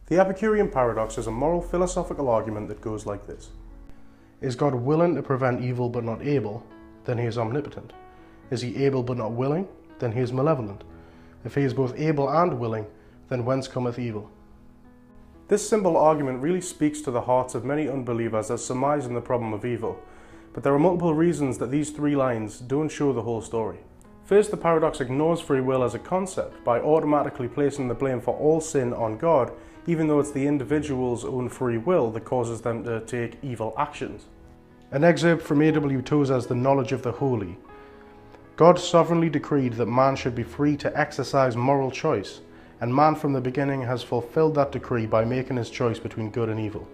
The Epicurean paradox is a moral philosophical argument that goes like this. Is God willing to prevent evil but not able? Then he is omnipotent. Is he able but not willing? Then he is malevolent. If he is both able and willing, then whence cometh evil? This simple argument really speaks to the hearts of many unbelievers as surmised in the problem of evil, but there are multiple reasons that these three lines don't show the whole story. First, the paradox ignores free will as a concept by automatically placing the blame for all sin on God, even though it's the individual's own free will that causes them to take evil actions. An excerpt from A.W. Tozer's The Knowledge of the Holy. God sovereignly decreed that man should be free to exercise moral choice, and man from the beginning has fulfilled that decree by making his choice between good and evil.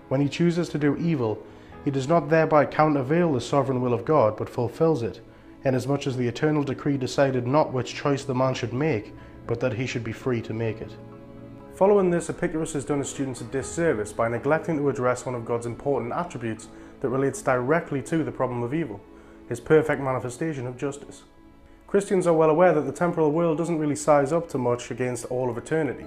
When he chooses to do evil, he does not thereby countervail the sovereign will of God, but fulfills it, inasmuch as the eternal decree decided not which choice the man should make, but that he should be free to make it. Following this, Epicurus has done his students a disservice by neglecting to address one of God's important attributes that relates directly to the problem of evil, his perfect manifestation of justice. Christians are well aware that the temporal world doesn't really size up to much against all of eternity.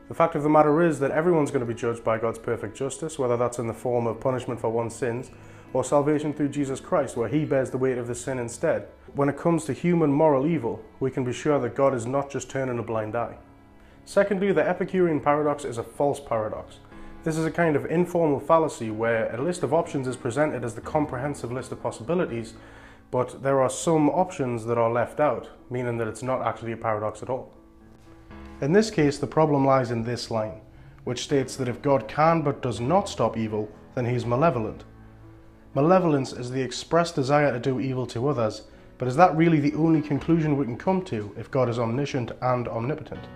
The fact of the matter is that everyone's going to be judged by God's perfect justice, whether that's in the form of punishment for one's sins, or salvation through Jesus Christ, where he bears the weight of the sin instead. When it comes to human moral evil, we can be sure that God is not just turning a blind eye. Secondly, the Epicurean paradox is a false paradox. This is a kind of informal fallacy where a list of options is presented as the comprehensive list of possibilities, but there are some options that are left out, meaning that it's not actually a paradox at all. In this case, the problem lies in this line, which states that if God can but does not stop evil, then he is malevolent. Malevolence is the express desire to do evil to others, but is that really the only conclusion we can come to if God is omniscient and omnipotent?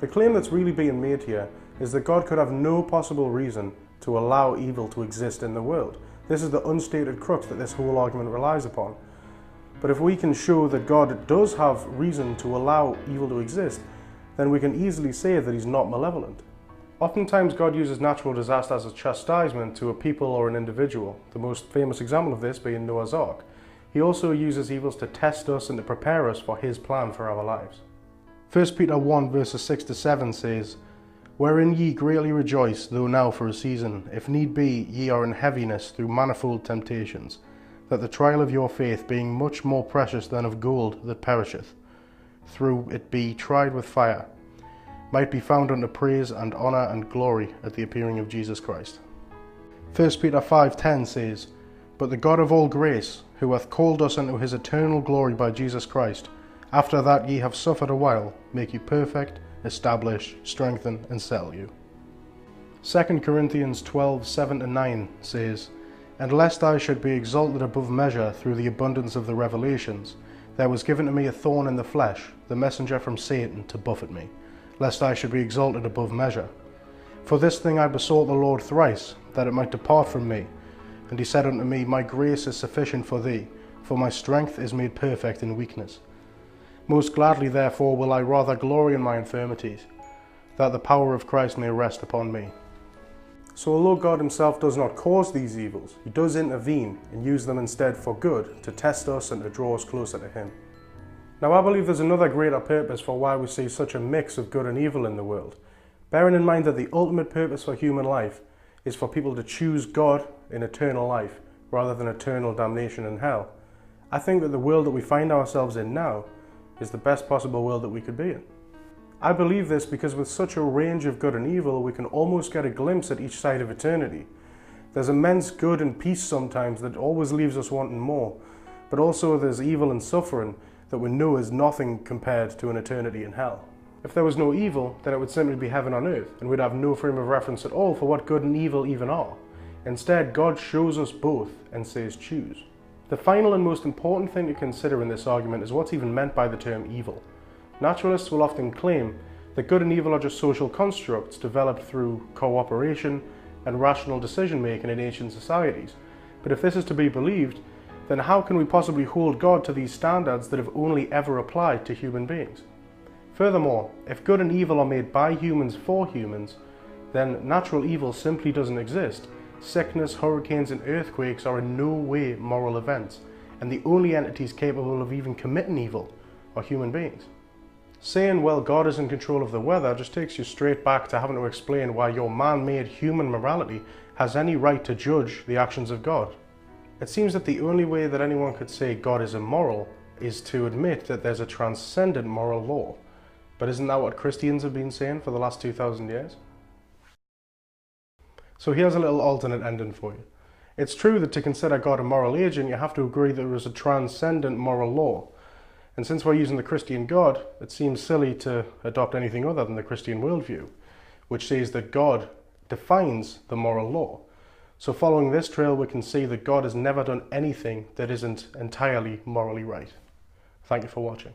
The claim that's really being made here is that God could have no possible reason to allow evil to exist in the world. This is the unstated crux that this whole argument relies upon. But if we can show that God does have reason to allow evil to exist, then we can easily say that he's not malevolent. Oftentimes God uses natural disaster as a chastisement to a people or an individual, the most famous example of this being Noah's Ark. He also uses evils to test us and to prepare us for his plan for our lives. 1 Peter 1 verses 6 to 7 says, Wherein ye greatly rejoice, though now for a season, if need be, ye are in heaviness through manifold temptations, that the trial of your faith, being much more precious than of gold that perisheth, through it be tried with fire, might be found unto praise and honour and glory at the appearing of Jesus Christ. 1 Peter 5:10 says, But the God of all grace, who hath called us unto his eternal glory by Jesus Christ, after that ye have suffered a while, make you perfect, establish, strengthen, and settle you. 2 Corinthians 12:7-9 says, And lest I should be exalted above measure through the abundance of the revelations, there was given to me a thorn in the flesh, the messenger from Satan to buffet me, lest I should be exalted above measure. For this thing I besought the Lord thrice, that it might depart from me. And he said unto me, My grace is sufficient for thee, for my strength is made perfect in weakness. Most gladly therefore will I rather glory in my infirmities, that the power of Christ may rest upon me. So although God himself does not cause these evils, he does intervene and use them instead for good, to test us and to draw us closer to him. Now I believe there's another greater purpose for why we see such a mix of good and evil in the world, bearing in mind that the ultimate purpose for human life is for people to choose God in eternal life, rather than eternal damnation in hell. I think that the world that we find ourselves in now is the best possible world that we could be in. I believe this because with such a range of good and evil, we can almost get a glimpse at each side of eternity. There's immense good and peace sometimes that always leaves us wanting more, but also there's evil and suffering that we know is nothing compared to an eternity in hell. If there was no evil, then it would simply be heaven on earth, and we'd have no frame of reference at all for what good and evil even are. Instead, God shows us both and says choose. The final and most important thing to consider in this argument is what's even meant by the term evil. Naturalists will often claim that good and evil are just social constructs developed through cooperation and rational decision-making in ancient societies. But if this is to be believed, then how can we possibly hold God to these standards that have only ever applied to human beings? Furthermore, if good and evil are made by humans for humans, then natural evil simply doesn't exist. Sickness, hurricanes, and earthquakes are in no way moral events, and the only entities capable of even committing evil are human beings. Saying, well, God is in control of the weather just takes you straight back to having to explain why your man-made human morality has any right to judge the actions of God. It seems that the only way that anyone could say God is immoral is to admit that there's a transcendent moral law. But isn't that what Christians have been saying for the last 2,000 years? So here's a little alternate ending for you. It's true that to consider God a moral agent, you have to agree that there is a transcendent moral law. And since we're using the Christian God, it seems silly to adopt anything other than the Christian worldview, which says that God defines the moral law. So following this trail, we can see that God has never done anything that isn't entirely morally right. Thank you for watching.